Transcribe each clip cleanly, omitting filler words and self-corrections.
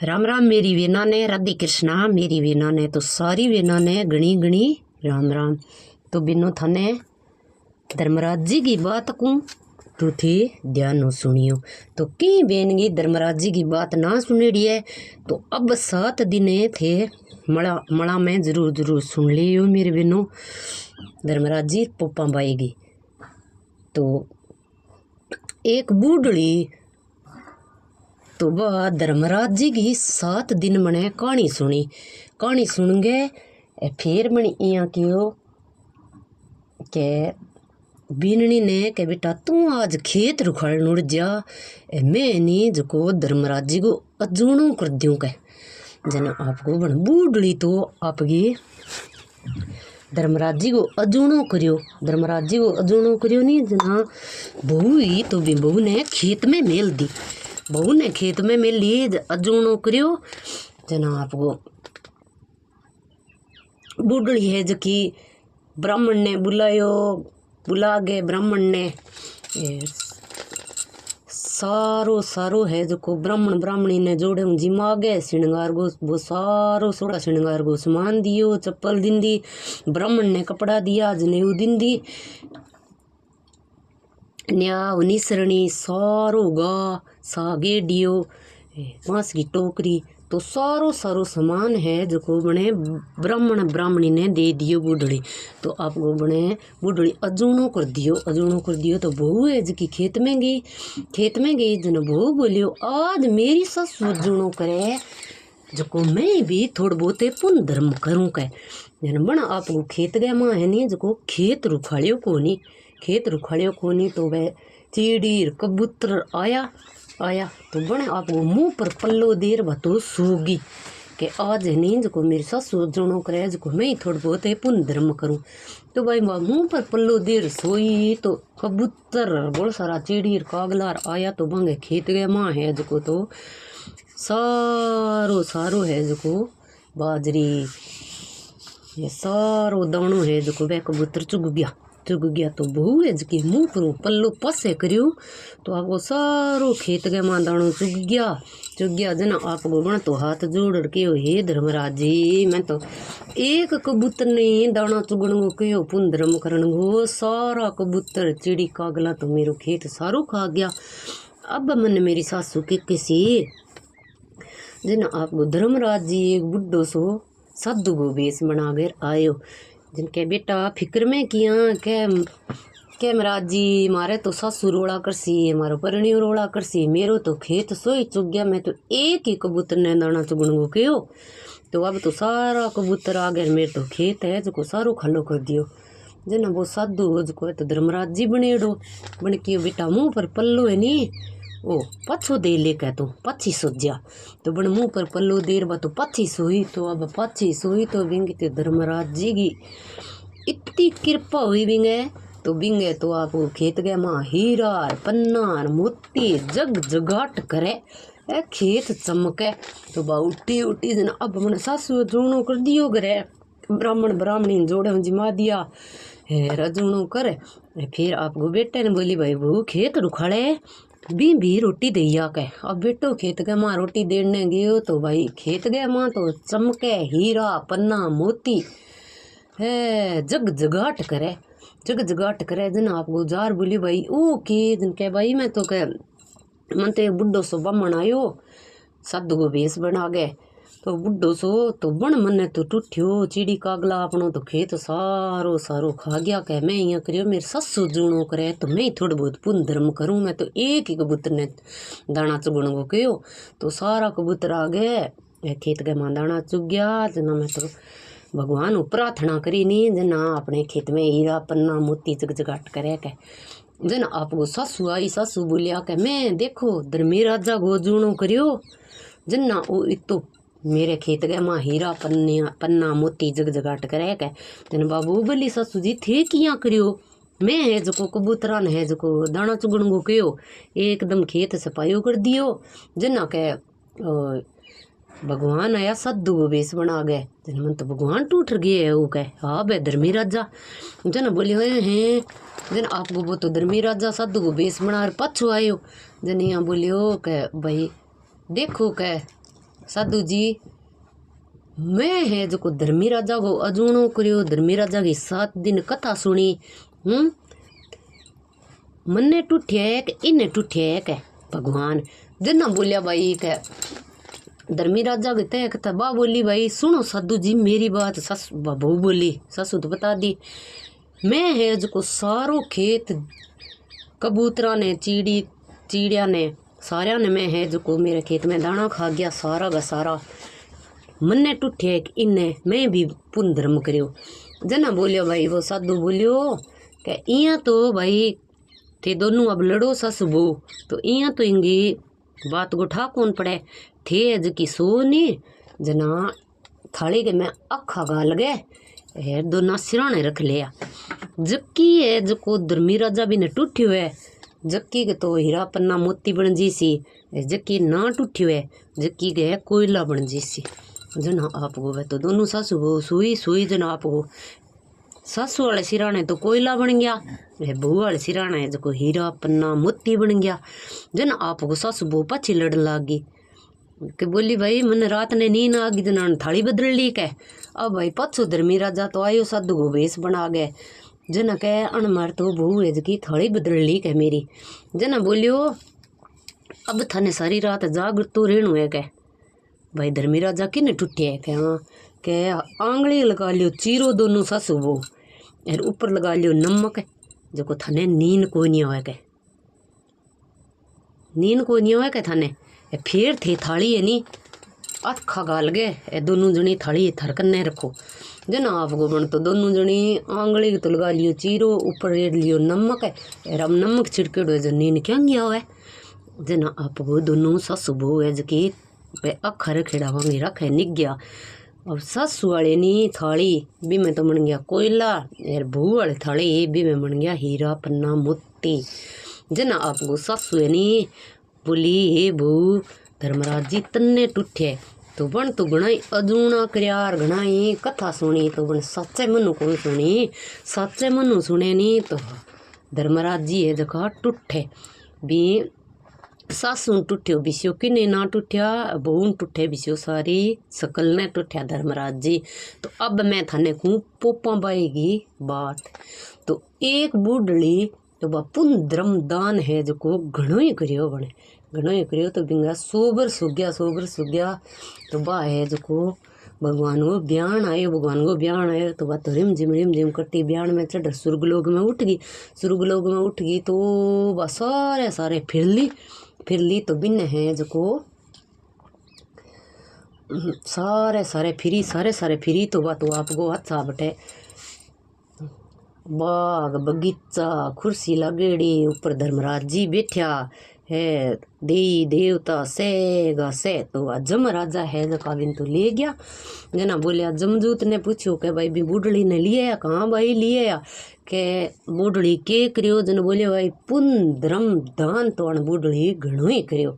राम राम मेरी वीना ने, राधे कृष्णा मेरी वीना ने। तो सारी वीना ने गणी गणी राम राम। तो बिनो थाने धर्मराज जी की बात को तो थी ध्यान न सुनियो। तो कई बेनगी धर्मराज जी की बात ना सुनेड़ी है तो अब 7 दिन थे मड़ा मड़ा में जरूर जरूर सुन लियो मेरे बिनो। धर्मराज जी पोपा बाएगी तो एक बूढ़ड़ी तो वह धर्मराज जी की 7 दिन मने कहानी सुन गए। फिर मने इया क्यों के बीननी ने के बेटा तू आज खेत रुखड़ नुड़ जा। मैं नहीं जको धर्मराज जी को अजूणो कर दूं के जन आपको बन बूढ़ड़ी तो आपकी धर्मराज जी को अजूणो करियो। धर्मराज जी को अजूणो करियो नहीं जना बहू ही तो भी बहू ने खेत में मेल दी। बहू ने खेत में मेल ली अजूणो करियो जना आपको बूढ़ड़ी है जकी ब्राह्मण ने बुला गए। ब्राह्मण ने सारो है जो को ब्राह्मणी ने जोड़े जी मागे श्रृंगार गो वो सारो सोड़ा श्रृंगार गो सामान दियो। चप्पल दिन दी ब्राह्मण ने कपड़ा दिया जनेऊ दिन दी न्या निसरणी सारो गा सागे डियो बांस की टोकरी तो सारो सामान है जो को बने ब्राह्मणी ने दे दियो बूढ़ड़ी। तो आपको बने बूढ़ड़ी अजूणो कर दियो तो बहू है जी खेत में गई जन बहू बोलियो आज मेरी सस अजूणो करे जो को मैं भी थोड़ बहुते पुण्य धर्म करूँ कह जन बना आपको खेत गया माँ है नहीं जो खेत रुखाड़ियो को नहीं तो वह चिड़ी कबूतर आया तो बने आपको मुंह पर पल्लो देर बतो सोगी के आज नहीं जो मेरी सासू जोनो करे जो मैं ही थोड़ा बहुत पुण्य धर्म करूँ। तो भाई मुंह पर पल्लो देर सोई तो कबूतर बहुत सारा चिड़ी कागलार आया तो बंगे खेत गए माँ है जो तो सारो है जो बाजरी ये सारो दाणो है जो वह कबूतर चुग गया तो बहू है जी मुँह पर पल्लो पसे करियो तो आपको सारो खेत के मां दाणो चुग गया जना आपको बन तो हाथ जोड़ के हे धर्मराज जी मैं तो एक कबूतर ने दाना चुगण गो कहो पुण्य धर्म करण गो सारा कबूतर चिड़ी कागला तो मेरो खेत सारो खा गया। अब मन मेरी सासू के किसी जना आपको धर्मराज जी एक बुढ़ो सो साधु गो बेस बना कर आयो जिनके बेटा फिक्र में किया के महाराज जी मारे तो सासू रोड़ा करसी हमारो परिणियो रोड़ा करसी मेरो तो खेत सोई चुग गया। मैं तो एक ही कबूतर ने दाना चुगण को कहो तो अब तो सारा कबूतर आ गया मेरे तो खेत है जो सारो खालो कर दियो जना वो साधु जो तो धर्मराज जी बनेड़ो बन कियो बेटा मुँह पर पल्लो है नी ओ पछो दे लेकर तो पछी सोजा तो बन मुँह पर पल्लो देर बा तो पछी सोई तो बिंगे तो धर्मराज जी की इतनी कृपा हुई बिंगे तो आपको खेत गए माँ हीरा पन्ना मोती जग जगाट करे खेत चमके तो बा उठी जना अब मन सासू जोड़ो कर दियो करे ब्राह्मणी जोड़े जिमा दिया है रजूणो करे। फिर आपको बेटे ने बोली भाई बहू खेत रुखाड़े भी रोटी दैया के अब बेटो खेत गए माँ रोटी देने गयो तो भाई खेत गए माँ तो चमके हीरा पन्ना मोती है जग जगाट करे जन आपको जार बोली भाई ओ के जन के भाई मैं तो कह मन तो बुढ़ो सो बमन आयो साधु को भेस बना गए तो बुढ़ो सो तो बन मन तो टूठ्यो चिड़ी कागला अपनो तो खेत सारो खा गया कह मैं यहाँ करियो मेरे ससु जूणो करे तो मैं ही थोड़ा बहुत पुण्य धर्म करूँ। मैं तो एक ही कबूतर ने दाना चुगण को कहो तो सारा कबूतर आ गए खेत के मां दाना चुग गया जना मैं तो भगवान प्रार्थना करी नहीं जना अपने खेत में हीरा पन्ना मोती जगजगाट करे के जना आपको सासू आई सासू बोलिया के मैं देखो धर्मी राजा गो जूणो करियो जना वो इतो मेरे खेत गए माँ हीरा पन्ना मोती जगजगाट करे के जन बाबू बोली सासू जी थे किया करियो मैं है जो कबूतरा ने है जो दाना चुगण गो कहो एकदम खेत सफाइयो कर दियो जना के भगवान आया साधु को बेस बना गए जन मन तो भगवान टूट गए है वो कह हाँ बे धर्मी राजा जन बोले हैं जन आपको वो तो धर्मी राजा साधु को बेस बना पछो आयो जन यहाँ बोलियो कह भाई देखो कह साधु जी मैं है जो धर्मी राजा को अजूणो करियो, धर्मी राजा की 7 दिन कथा सुनी। मन्ने टूठिया है कि इन्हें टूठिया है के भगवान जना बोलिया भाई के धर्मी राजा के तय कथा बा बोली भाई सुनो साधु जी मेरी बात। सासू बहू बोली, सासू तो बता दी मैं है जो सारो खेत कबूतरा ने चिड़िया ने सारिया ने मैं है जो मेरे खेत में दाना खा गया सारा का सारा। मन्ने टूठे इन्हें मैं भी पुण्य धर्म करियो। जना बोलियो भाई वो साधु बोलियो कि इया तो भाई थे दोनों अब लड़ो सासू बहू तो इया तो इंगी बात को ठा कौन पड़े थे जकी सोनी जना थाली के मैं अखा गाल गए है दोनों सिराने रख लिया। जक्की है जको धर्मी राजा भी ने टूठियो है जक्की के तो हीरा पन्ना मोती बन जी सी, जक्की ना टूठियो है जक्की के है कोयला बन जी सी। जना आपको वह तो दोनों सासू बहू सुई सुई जना आपको सासू वाले सिराने तो कोयला बन गया, बहू वाले सिराने जो हीरा पन्ना मोती बन गया। जना आपको सासू बहू पाछी लड़न लाग गई कि बोली भाई मन रात ने नींद आ गई जना थाली बदल ली के। अब भाई पछो धर्मी राजा तो आयो साधु को भेष बना गए। जना कह अनमार तो बहू है की थाली बदल ली के मेरी। जना बोलियो अब थाने सारी रात जाग तो रेणु है के भाई धर्मी राजा किने टूटे है हाँ के आंगली लगा लियो चीरो दोनों सासू बहू और ऊपर लगा लियो नमक जो थाने नींद को नहीं होए के नींद को नहीं होए के थाने फिर थे थाली है नी अखा गाल गए दोनों जनी थाली थरकने रखो। जना आपको बन तो दोनों जनी आंगली तो लगा लियो चीरो ऊपर रेड लियो नमक और अब नमक छिड़के जो नींद क्या गया हुआ जना आपको दोनों सासू बहू है जकी अखा रखेड़ा वांगी रखे निक गया। अब सासू वाले नी थाली भी में तो बन गया कोयला और बहू वाली थाली भी में बन गया हीरा पन्ना मोती। जना आपको सासू है नी बोली हे बहू धर्मराज जी तन्ने टूठे तो बन तो घणाई अजूणा करयार घणाई कथा सुनी तो बन सच्चे मनु को सुनी सच्चे मनु सुने नी तो धर्मराज जी है जगह टूठे भी सासू टूठियो बिस्यो किने ना टूठिया बहू टूठे बिस्यो सारी सकल ने टूठिया धर्मराज जी। तो अब मैं थाने को पोपा बाएगी बात तो एक बूढ़ड़ी तो बा पुण्य धर्म दान है जो को घणो ही करियो बने घणो ही करियो तो बिंगा सोबर सुग्या तो बा है जो को भगवान को ब्यान आयो तो बा तो रिम जिम कट्टी ब्यान में चढ़ सुर्गलोक में उठ गई तो बा सारे फिर ली तो बिन है जो को सारे फिरी तो बा तो आपको अच्छा बटे बाग बगीचा कुर्सी लगेड़ी ऊपर धर्मराज जी बैठा है देई देवता सेगा से तो जम राजा है जो काबिन तो ले गया। जना बोलिया जमजूत ने पूछो के भाई भी बूढ़ड़ी ने लिए या कहाँ भाई लिए या के बूढ़ड़ी के करियो। जन बोलियो भाई पुण्य धर्म दान तो अण बूढ़ड़ी घणो ही करियो।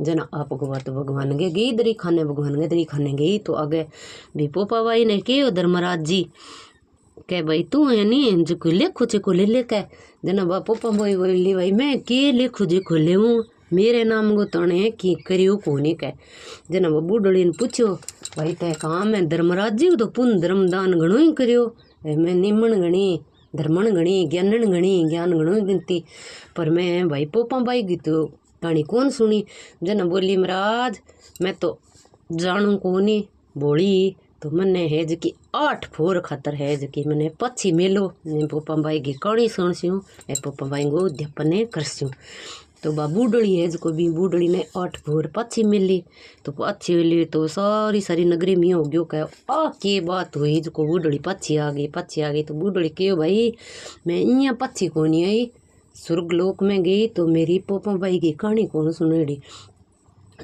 जना आपको बात भगवान के गई दरी खाने गई तो आगे भी पोपा भाई ने कहो धर्मराज जी के भाई तू है नी जो लेखो चेको ले लेके। जना बा पोपा भाई बोली भाई मैं के लेखो जेको ले मेरे नाम को तने की करियो कोनी के। जना बा बूढ़ड़ी ने पूछो भाई तय कहाँ मैं धर्मराज जी तो पुण्य धर्म दान घणो ही करियो मैं निमन घणी धर्मन घणी ज्ञान घणो ही गिनती पर मैं भाई पोपा भाई की तो कहानी कौन सुनी। जना बोली महाराज मैं तो जानू कोनी बोली तो मने है जकी 8 फोर खातर है जकी मैंने पछी मेलो पोपा भाई की कहानी सुनस्यूँ पोपा भाई को उद्यापन करस्यूँ। तो बा बूढ़ड़ी है जो भी बूढ़ड़ी ने 8 फोर पछी मिली तो पछी मिली तो सारी नगरी में हो गयो कह आ के बात हुई जो बूढ़ड़ी पछी आ गई तो बूढ़ड़ी कहो भाई मैं इं पछी को नहीं आई स्वर्गलोक में गई तो मेरी पोपा भाई की कहानी कौन सुनेड़ी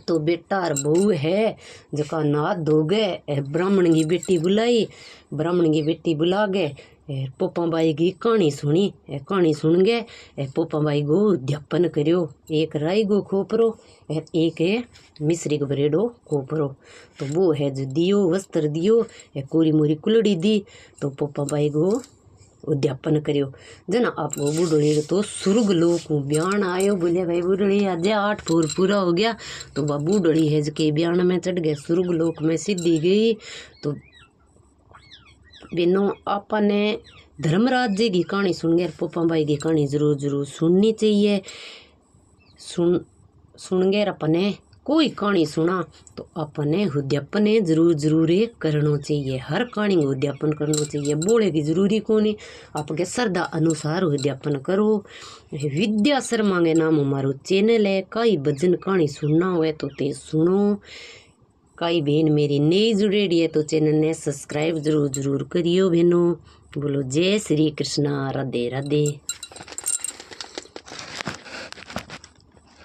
तो बेटा और बहू है जका नाथ धो गए ब्राह्मण की बेटी बुला गए पोपा भाई की कहानी सुनी कहानी सुन गए पोपा भाई को उद्यापन करियो एक राई गो खोपरो एक है मिश्री को बरेडो खोपरो तो वो है जो दियो वस्त्र दियो कोरी मोरी कुलड़ी दी तो पोपा भाई को उद्यापन करियो। जना आपको बूढ़ड़ी तो सुर्ग लोक ब्यान आयो। बोले भाई बूढ़ड़ी आज 8 फोर पूरा हो गया तो वह बूढ़ड़ी है के ब्यान में चढ़ गए, सुर्ग लोक में सीधी गई। तो बेनो आपने धर्मराज जी की कहानी सुन गए, पोपा भाई की कहानी जरूर जरूर सुननी चाहिए। सुन गए अपने कोई कहानी सुना तो अपने उद्यापन जरूर जरूर करना चाहिए। हर कहानी को उद्यापन करना चाहिए, बोले की जरूरी को नहीं, आपके श्रद्धा अनुसार उद्यापन करो। विद्या शर्मा के नाम हमारो चैनल है, कई भजन कहानी सुनना हुए तो ते सुनो। कई बहन मेरी नई जुड़ेड़ी है तो चैनल ने सब्सक्राइब जरूर जरूर करियो बहनों। बोलो जय श्री कृष्णा, राधे राधे।